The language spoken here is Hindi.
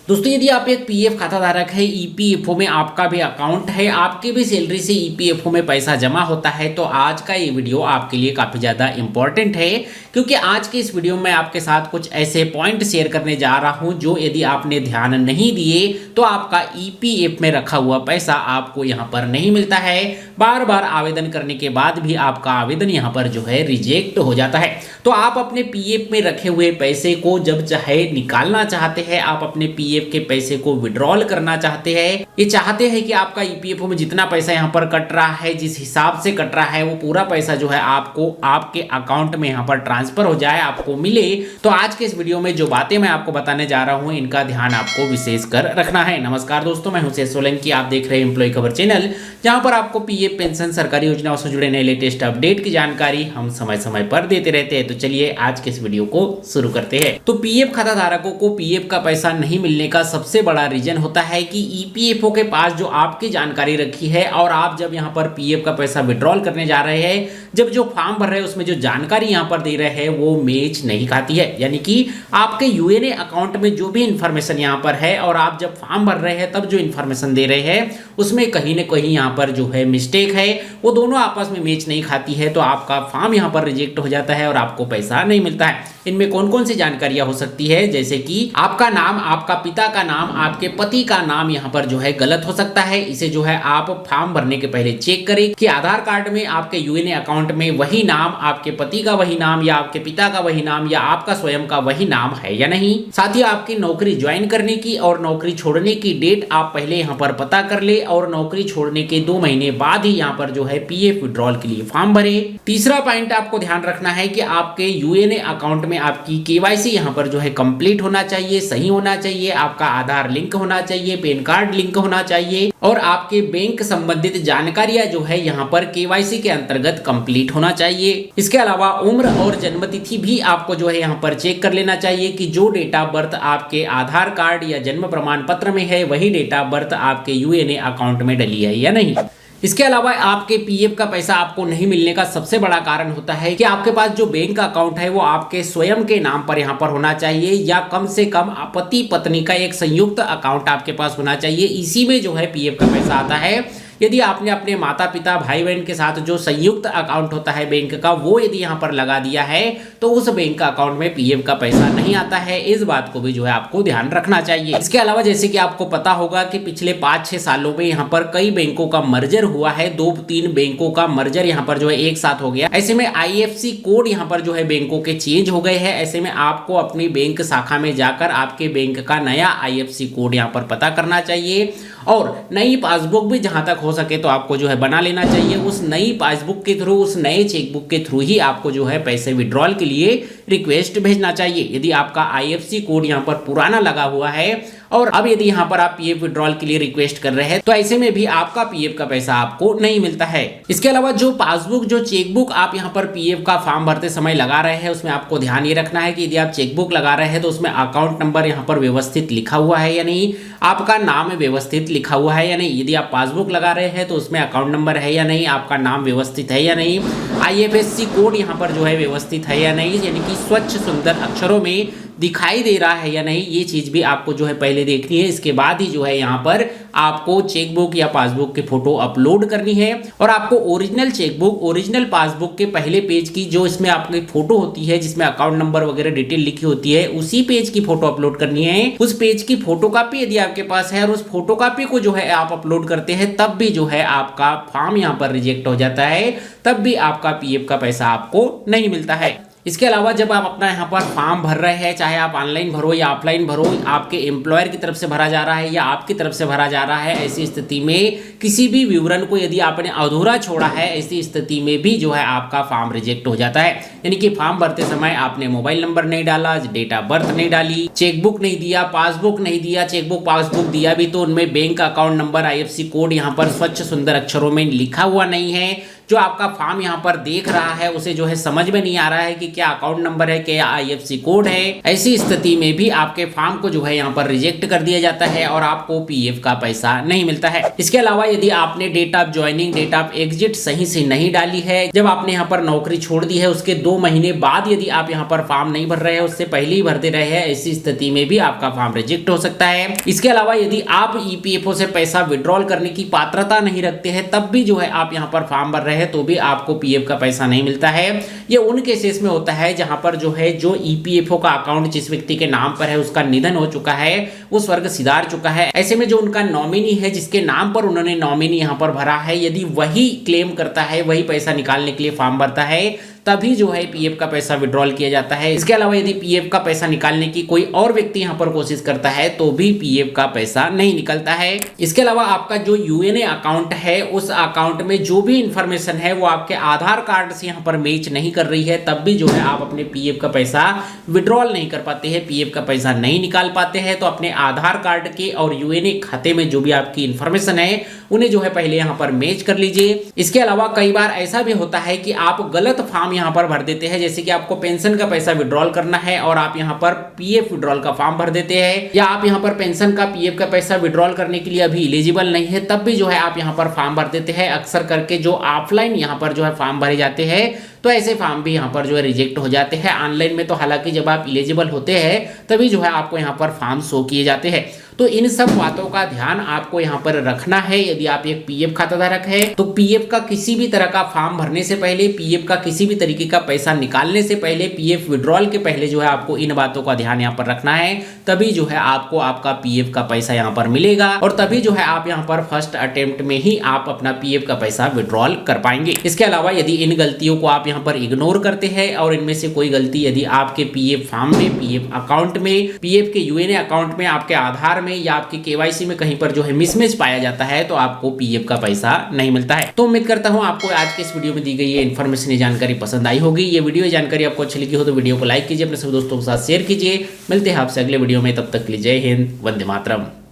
दोस्तों यदि आप एक पीएफ खाता धारक है, ईपीएफओ में आपका भी अकाउंट है, आपके भी सैलरी से ईपीएफओ में पैसा जमा होता है, तो आज का ये वीडियो आपके लिए काफ़ी ज़्यादा इंपॉर्टेंट है। क्योंकि आज के इस वीडियो में आपके साथ कुछ ऐसे पॉइंट शेयर करने जा रहा हूं जो यदि आपने ध्यान नहीं दिए तो आपका ईपीएफ में रखा हुआ पैसा आपको यहां पर नहीं मिलता है। बार बार आवेदन करने के बाद भी आपका आवेदन यहां पर जो है रिजेक्ट हो जाता है। तो आप अपने पीएफ में रखे हुए पैसे को जब चाहे निकालना चाहते हैं, आप अपने पीएफ के पैसे को विड्रॉल करना चाहते हैं, ये चाहते हैं कि आपका ईपीएफओ में जितना पैसा यहाँ पर कट रहा है, जिस हिसाब से कट रहा है, वो पूरा पैसा जो है आपको आपके अकाउंट में यहाँ पर ट्रांसफर हो जाए, आपको मिले। तो आज के इस वीडियो में जो बातें मैं आपको बताने जा रहा हूँ, इनका ध्यान आपको विशेष कर रखना है। नमस्कार दोस्तों, मैं हूं शेष सोलंकी, आप देख रहे हैं एम्प्लॉय खबर चैनल, जहां पर आपको पीएफ, पेंशन, सरकारी योजनाओं से जुड़े नए लेटेस्ट अपडेट की जानकारी हम समय समय पर देते रहते हैं। तो चलिए आज के इस वीडियो को शुरू करते हैं। तो पीएफ खाता धारकों को पीएफ का पैसा नहीं मिलने का सबसे बड़ा रीजन होता है कि ईपीएफओ के पास जो आपकी जानकारी रखी है और आप जब यहाँ पर पीएफ का पैसा विड्रॉल करने जा रहे हैं, जब जो फॉर्म भर रहे हैं उसमें जो जानकारी यहाँ पर दे रहे हैं वो मैच नहीं खाती है। यानी कि आपके यूएनए अकाउंट में जो भी इंफॉर्मेशन यहाँ पर है और आप जब फॉर्म भर रहे हैं तब जो इंफॉर्मेशन दे रहे हैं उसमें कहीं ना कहीं यहाँ पर जो है मिस्टेक है, वो दोनों आपस में मैच नहीं खाती है। तो आपका फॉर्म यहाँ पर रिजेक्ट हो जाता है और आपको पैसा नहीं मिलता है। इनमें कौन कौन सी जानकारियां हो सकती है, जैसे कि आपका नाम, आपका पिता का नाम, आपके पति का नाम यहाँ पर जो है गलत हो सकता है। इसे जो है आप फॉर्म भरने के पहले चेक करें कि आधार कार्ड में आपके यूएनए अकाउंट में वही नाम, आपके पति का वही नाम या आपके पिता का वही नाम या आपका स्वयं का वही नाम है या नहीं। साथ ही आपकी नौकरी ज्वाइन करने की और नौकरी छोड़ने की डेट आप पहले यहाँ पर पता कर ले और नौकरी छोड़ने के 2 महीने बाद ही यहाँ पर जो है पीएफ विड्रॉल के लिए फॉर्म भरे। तीसरा पॉइंट आपको ध्यान रखना है कि आपके यूएनए अकाउंट में आपकी केवाईसी यहाँ पर जो है कंप्लीट होना चाहिए, सही होना चाहिए, आपका आधार लिंक होना चाहिए, पैन कार्ड लिंक होना चाहिए और आपके बैंक संबंधित जानकारियां जो है यहाँ पर केवाईसी के अंतर्गत कंप्लीट होना चाहिए। इसके अलावा उम्र और जन्मतिथि भी आपको जो है यहाँ पर चेक कर लेना चाहिए कि जो डेट ऑफ बर्थ आपके आधार कार्ड या जन्म प्रमाण पत्र में है वही डेट ऑफ बर्थ आपके यूएनए अकाउंट में डली है या नहीं। इसके अलावा आपके पीएफ का पैसा आपको नहीं मिलने का सबसे बड़ा कारण होता है कि आपके पास जो बैंक अकाउंट है वो आपके स्वयं के नाम पर यहाँ पर होना चाहिए या कम से कम पति पत्नी का एक संयुक्त अकाउंट आपके पास होना चाहिए। इसी में जो है पीएफ का पैसा आता है। यदि आपने अपने माता पिता, भाई बहन के साथ जो संयुक्त अकाउंट होता है बैंक का, वो यदि यहाँ पर लगा दिया है तो उस बैंक का अकाउंट में पीएफ का पैसा नहीं आता है। इस बात को भी जो है आपको ध्यान रखना चाहिए। इसके अलावा जैसे कि आपको पता होगा कि पिछले 5-6 सालों में यहाँ पर कई बैंकों का मर्जर हुआ है, 2-3 बैंकों का मर्जर यहाँ पर जो है एक साथ हो गया। ऐसे में आईएफएससी कोड यहाँ पर जो है बैंकों के चेंज हो गए हैं। ऐसे में आपको अपनी बैंक शाखा में जाकर आपके बैंक का नया आईएफएससी कोड यहाँ पर पता करना चाहिए और नई पासबुक भी जहां तक हो सके तो आपको जो है बना लेना चाहिए। उस नई पासबुक के थ्रू, उस नए चेकबुक के थ्रू ही आपको जो है पैसे विड्रॉल के लिए रिक्वेस्ट भेजना चाहिए। यदि आपका आईएफएससी कोड यहाँ पर पुराना लगा हुआ है और अब यदि यहाँ पर आप पीएफ विड्रॉल के लिए रिक्वेस्ट कर रहे हैं तो ऐसे में भी आपका पीएफ का पैसा आपको नहीं मिलता है। इसके अलावा जो पासबुक, जो चेकबुक आप यहाँ पर पीएफ का फॉर्म भरते समय लगा रहे हैं उसमें आपको ध्यान ये रखना है कि यदि आप चेकबुक लगा रहे हैं तो उसमें अकाउंट नंबर यहाँ पर व्यवस्थित लिखा हुआ है या नहीं, आपका नाम व्यवस्थित लिखा हुआ है या नहीं। यदि आप पासबुक लगा रहे हैं तो उसमें अकाउंट नंबर है या नहीं, आपका नाम व्यवस्थित है या नहीं, आईएफएससी कोड यहाँ पर जो है व्यवस्थित है या नहीं, यानी कि स्वच्छ सुंदर अक्षरों में दिखाई दे रहा है या नहीं, ये चीज भी आपको जो है पहले देखनी है। इसके बाद ही जो है यहाँ पर आपको चेकबुक या पासबुक की फोटो अपलोड करनी है और आपको ओरिजिनल चेकबुक, ओरिजिनल पासबुक के पहले पेज की जो इसमें आपकी फोटो होती है, जिसमें अकाउंट नंबर वगैरह डिटेल लिखी होती है, उसी पेज की फोटो अपलोड करनी है। उस पेज की फोटो कॉपी यदि आपके पास है और उस फोटो कॉपी को जो है आप अपलोड करते हैं तब भी जो है आपका फॉर्म यहाँ पर रिजेक्ट हो जाता है, तब भी आपका पीएफ का पैसा आपको नहीं मिलता है। इसके अलावा जब आप अपना यहाँ पर फॉर्म भर रहे हैं, चाहे आप ऑनलाइन भरो या ऑफलाइन भरो, आपके एम्प्लॉयर की तरफ से भरा जा रहा है या आपकी तरफ से भरा जा रहा है, ऐसी स्थिति में किसी भी विवरण को यदि आपने अधूरा छोड़ा है, ऐसी स्थिति में भी जो है आपका फॉर्म रिजेक्ट हो जाता है। यानी कि फॉर्म भरते समय आपने मोबाइल नंबर नहीं डाला, डेट ऑफ बर्थ नहीं डाली, चेकबुक नहीं दिया, पासबुक नहीं दिया, चेकबुक पासबुक दिया भी तो उनमें bank account number, IFSC code यहाँ पर स्वच्छ सुंदर अक्षरों में लिखा हुआ नहीं है। जो आपका फॉर्म यहाँ पर देख रहा है उसे जो है समझ में नहीं आ रहा है कि क्या अकाउंट नंबर है, क्या आईएफएससी कोड है। ऐसी स्थिति में भी आपके फॉर्म को जो है यहाँ पर रिजेक्ट कर दिया जाता है और आपको पीएफ का पैसा नहीं मिलता है। इसके अलावा यदि आपने date of joining, date of exit सही से नहीं डाली है, जब आपने यहाँ पर नौकरी छोड़ दी है उसके 2 2 महीने बाद यदि आप यहाँ पर फॉर्म नहीं भर रहे हैं, उससे पहले ही भर दे रहे हैं, ऐसी स्थिति में भी आपका फॉर्म रिजेक्ट हो सकता है। इसके अलावा यदि आप ईपीएफओ से पैसा विड्रॉल करने की पात्रता नहीं रखते हैं, तब भी जो है आप यहाँ पर फॉर्म भर रहे हैं तो भी आपको पीएफ का पैसा नहीं मिलता है। ये उन केसेस में होता है जहां पर जो है जो ईपीएफओ का अकाउंट जिस व्यक्ति के नाम पर है उसका निधन हो चुका है, वो स्वर्ग सिधार चुका है। ऐसे में जो उनका नॉमिनी है, जिसके नाम पर उन्होंने नॉमिनी यहाँ पर भरा है, यदि वही क्लेम करता है, वही पैसा निकालने के लिए फॉर्म भरता है, तभी जो है पीएफ का पैसा विड्रॉल किया जाता है। इसके अलावा यदि पीएफ का पैसा निकालने की कोई और व्यक्ति यहाँ पर कोशिश करता है तो भी पीएफ का पैसा नहीं निकलता है। इसके अलावा आपका जो यूएनए अकाउंट है, उस अकाउंट में जो भी इंफॉर्मेशन है वो आपके आधार कार्ड से यहाँ पर मैच नहीं कर रही है, तब भी जो है आप अपने पीएफ का पैसा विड्रॉल नहीं कर पाते हैं, पीएफ का पैसा नहीं निकाल पाते हैं। तो अपने आधार कार्ड के और यूएनए खाते में जो भी आपकी इंफॉर्मेशन है उन्हें जो है पहले यहाँ पर मैच कर लीजिए। इसके अलावा कई बार ऐसा भी होता है कि आप गलत फॉर्म यहाँ पर भर देते हैं, जैसे कि आपको पेंशन का पैसा विड्रॉल करना है और आप यहाँ पर पीएफ विड्रॉल का फॉर्म भर देते हैं, या आप यहाँ पर पेंशन का पीएफ का पैसा विड्रॉल करने के लिए अभी एलिजिबल नहीं है, तब भी जो है आप यहाँ पर फॉर्म भर देते हैं। अक्सर करके जो ऑफलाइन यहाँ पर जो है फॉर्म भरे जाते हैं तो ऐसे फॉर्म भी यहाँ पर जो है रिजेक्ट हो जाते हैं। ऑनलाइन में तो हालांकि जब आप एलिजिबल होते हैं तभी जो है आपको यहाँ पर फॉर्म शो किए जाते हैं। तो इन सब बातों का ध्यान आपको यहाँ पर रखना है। यदि आप एक पीएफ खाता धारक है तो पीएफ का किसी भी तरह का फॉर्म भरने से पहले, पीएफ का किसी भी तरीके का पैसा निकालने से पहले, पीएफ विड्रॉल के पहले जो है आपको इन बातों का ध्यान यहाँ पर रखना है, तभी जो है आपको आपका पीएफ का पैसा यहाँ पर मिलेगा और तभी जो है आप यहाँ पर फर्स्ट अटेम्प्ट में ही आप अपना पीएफ का पैसा विड्रॉल कर पाएंगे। इसके अलावा यदि इन गलतियों को आप यहाँ पर इग्नोर करते हैं और इनमें से कोई गलती यदि आपके पीएफ फॉर्म में, पीएफ अकाउंट में, पीएफ के यूएनए अकाउंट में, आपके आधार में या आपकी केवाईसी में कहीं पर जो है मिसमैच पाया जाता है तो आपको पीएफ का पैसा नहीं मिलता है। तो उम्मीद करता हूं आपको आज के इस वीडियो में दी गई ये इन्फॉर्मेशन, ये जानकारी पसंद आई होगी। ये वीडियो जानकारी आपको अच्छी लगी हो तो वीडियो को लाइक कीजिए, अपने सभी दोस्तों के साथ शेयर कीजिए। मिलते हैं आपसे अगले वीडियो में, तब तक के लिए जय हिंद, वंदे मातरम।